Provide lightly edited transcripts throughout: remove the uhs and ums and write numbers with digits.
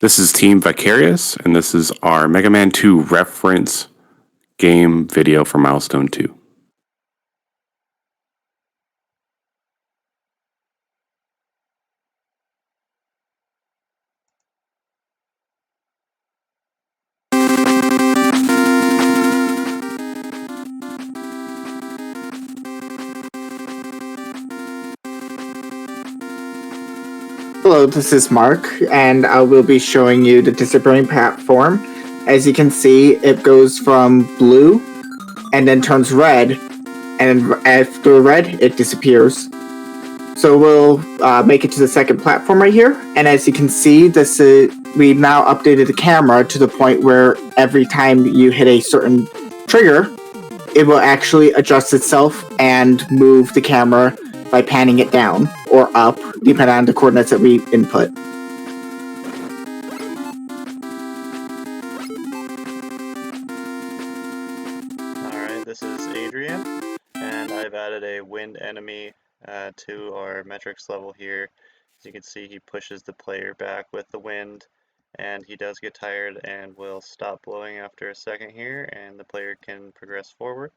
This is Team Vicarious, and this is our Mega Man 2 reference game video for Milestone 2. Hello, this is Mark, and I will be showing you the disappearing platform. As you can see, it goes from blue and then turns red, and after red, it disappears. So we'll make it to the second platform right here, and as you can see, we've now updated the camera to the point where every time you hit a certain trigger, it will actually adjust itself and move the camera by panning it down or up, depending on the coordinates that we input. Alright, this is Adrian, and I've added a wind enemy to our metrics level here. As you can see, he pushes the player back with the wind, and he does get tired and will stop blowing after a second here, and the player can progress forward.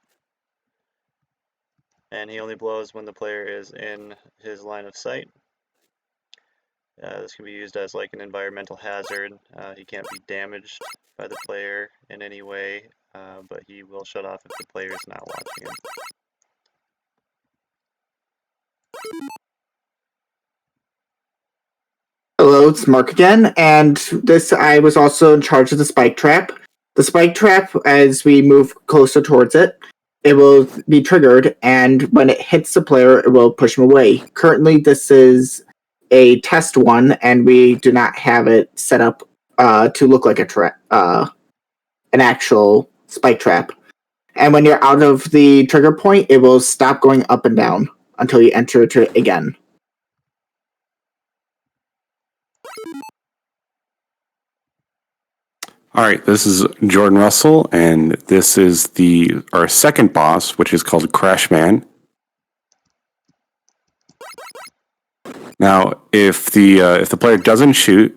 And he only blows when the player is in his line of sight. This can be used as like an environmental hazard. He can't be damaged by the player in any way, but he will shut off if the player is not watching him. Hello, it's Mark again, and I was also in charge of the spike trap. The spike trap, as we move closer towards it, it will be triggered, and when it hits the player, it will push him away. Currently, this is a test one, and we do not have it set up to look like an actual spike trap. And when you're out of the trigger point, it will stop going up and down until you enter it again. All right, this is Jordan Russell, and this is our second boss, which is called Crash Man. Now, if the player doesn't shoot,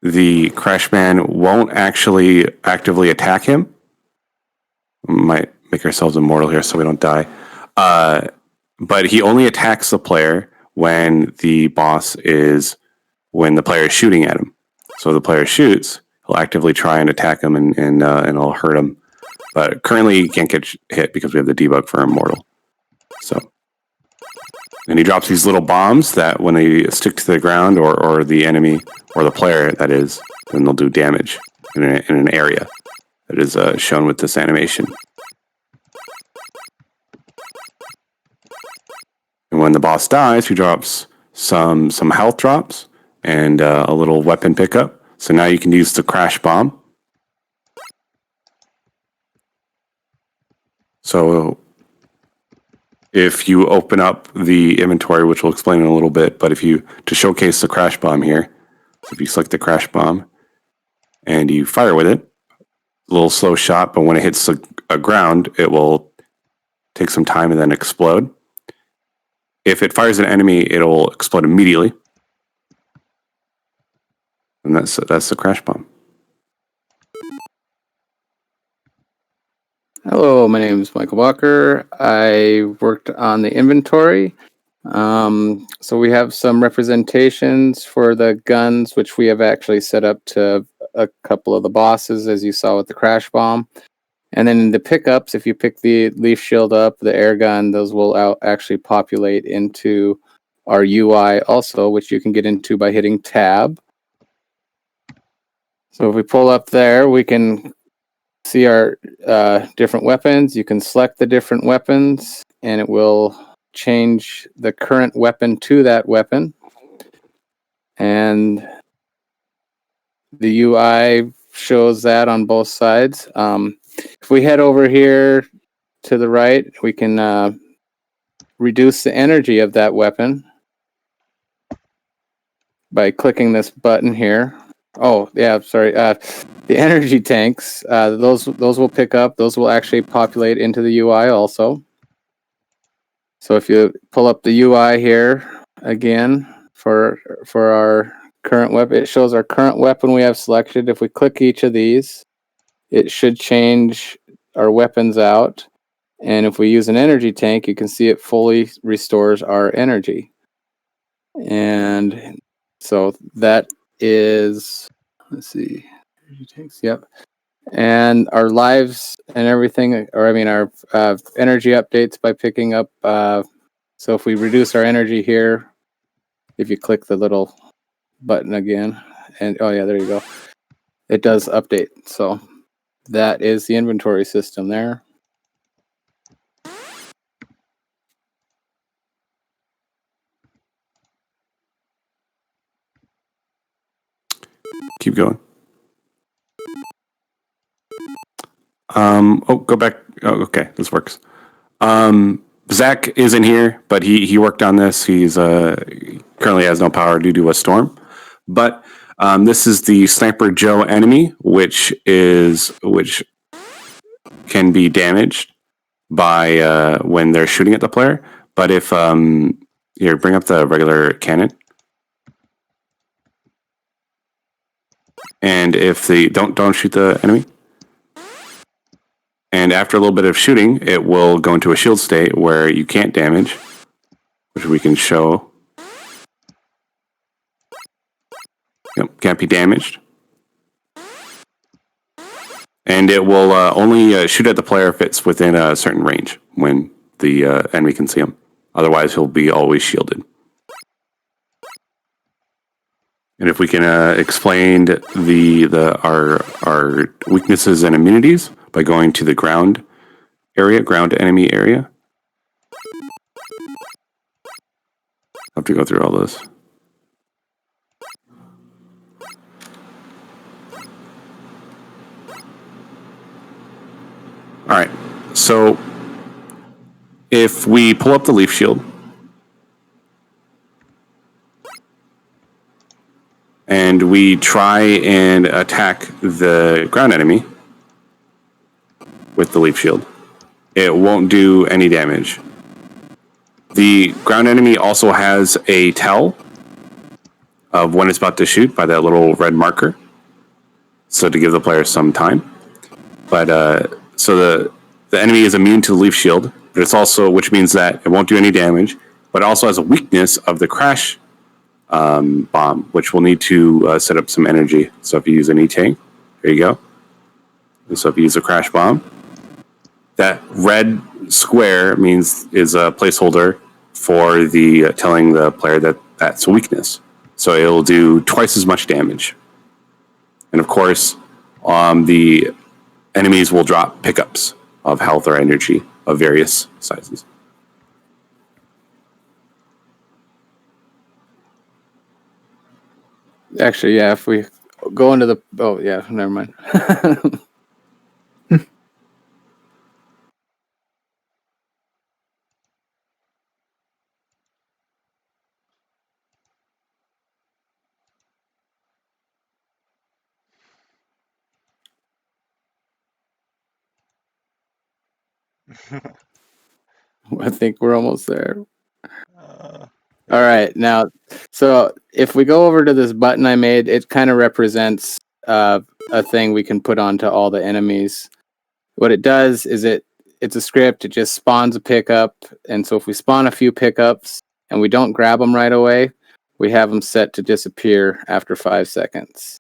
the Crash Man won't actually actively attack him. We might make ourselves immortal here so we don't die. But he only attacks the player when the player is shooting at him. So if the player shoots, he'll actively try and attack him and it'll hurt him. But currently he can't get hit because we have the debug for immortal. And he drops these little bombs that when they stick to the ground or the enemy or the player, that is, then they'll do damage in an area that is shown with this animation. And when the boss dies, he drops some health drops and a little weapon pickup. So now you can use the crash bomb. So if you open up the inventory, which we'll explain in a little bit, but to showcase the crash bomb here, so if you select the crash bomb and you fire with it, a little slow shot, but when it hits a ground, it will take some time and then explode. If it fires an enemy, it'll explode immediately. And that's the crash bomb. Hello, my name is Michael Walker. I worked on the inventory. So we have some representations for the guns, which we have actually set up to a couple of the bosses, as you saw with the crash bomb. And then in the pickups, if you pick the leaf shield up, the air gun, those will actually populate into our UI also, which you can get into by hitting tab. So if we pull up there, we can see our different weapons. You can select the different weapons, and it will change the current weapon to that weapon. And the UI shows that on both sides. If we head over here to the right, we can reduce the energy of that weapon by clicking this button here. Oh, yeah, sorry. The energy tanks, those will pick up. Those will actually populate into the UI also. So if you pull up the UI here again for our current weapon. It shows our current weapon we have selected. If we click each of these, it should change our weapons out. And if we use an energy tank, you can see it fully restores our energy. And so that is, let's see, energy tanks, yep. And our lives and everything, or I mean our energy updates by picking up. So if we reduce our energy here, if you click the little button again, and oh yeah, there you go. It does update. So that is the inventory system there. Keep going. Go back. Oh, okay, this works. Zach isn't here, but he worked on this. He's currently has no power due to a storm. But this is the Sniper Joe enemy, which can be damaged by when they're shooting at the player. But if here, bring up the regular cannon. And if the don't shoot the enemy. And after a little bit of shooting, it will go into a shield state where you can't damage, which we can show. Yep, can't be damaged. And it will only shoot at the player if it's within a certain range when the enemy can see him. Otherwise, he'll be always shielded. And if we can explain our weaknesses and immunities by going to the ground enemy area. I have to go through all this. All right, so if we pull up the leaf shield and we try and attack the ground enemy with the leaf shield, it won't do any damage. The ground enemy also has a tell of when it's about to shoot by that little red marker, so to give the player some time. But so the enemy is immune to the leaf shield, but it's also, which means that it won't do any damage, but it also has a weakness of the crash bomb, which will need to set up some energy. So if you use an E-tank, there you go. And so if you use a crash bomb, that red square is a placeholder for the telling the player that that's a weakness. So it'll do twice as much damage. And of course, the enemies will drop pickups of health or energy of various sizes. Actually, yeah, if we go into the, oh yeah, never mind. I think we're almost there. All right, now, so if we go over to this button I made, it kind of represents a thing we can put onto all the enemies. What it does is it's a script. It just spawns a pickup, and so if we spawn a few pickups and we don't grab them right away, we have them set to disappear after 5 seconds.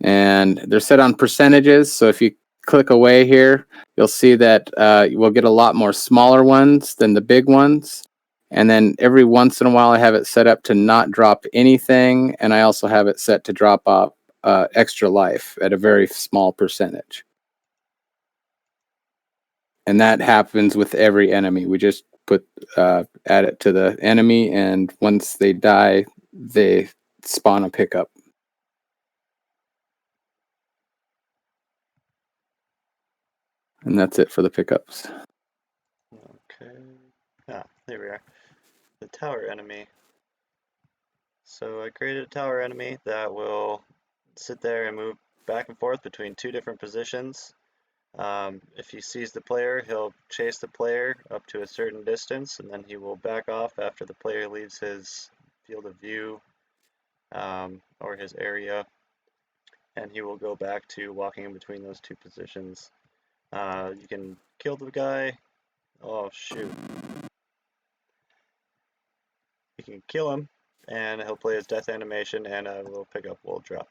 And they're set on percentages, so if you click away here, you'll see that we'll get a lot more smaller ones than the big ones. And then every once in a while, I have it set up to not drop anything, and I also have it set to drop off extra life at a very small percentage. And that happens with every enemy. We just add it to the enemy, and once they die, they spawn a pickup. And that's it for the pickups. Okay. Ah, there we are. The tower enemy. So I created a tower enemy that will sit there and move back and forth between two different positions. If he sees the player, he'll chase the player up to a certain distance, and then he will back off after the player leaves his field of view. or his area, and he will go back to walking in between those two positions. You can kill the guy. Oh, shoot. You can kill him, and he'll play his death animation, and we'll pick up, we'll drop.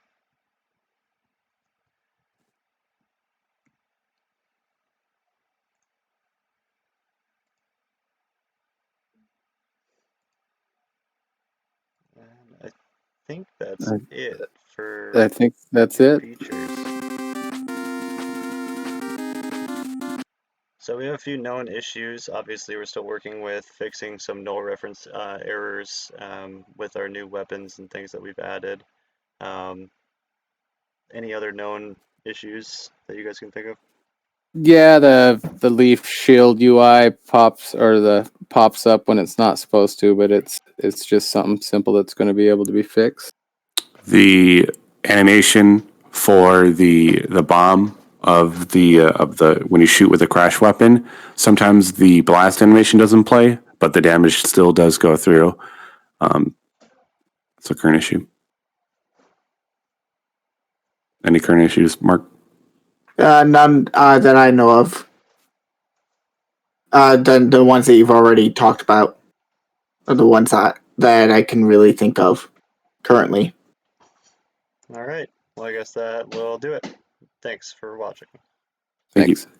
And I think that's it for I think that's new it. features. So we have a few known issues. Obviously, we're still working with fixing some null reference errors with our new weapons and things that we've added. Any other known issues that you guys can think of? Yeah, the leaf shield UI pops up when it's not supposed to, but it's just something simple that's going to be able to be fixed. The animation for the bomb of the when you shoot with a crash weapon, sometimes the blast animation doesn't play, but the damage still does go through. It's a current issue. Any current issues, Mark? None that I know of. The ones that you've already talked about are the ones that I can really think of currently. All right. Well, I guess that will do it. Thanks for watching. Thank you. Thanks.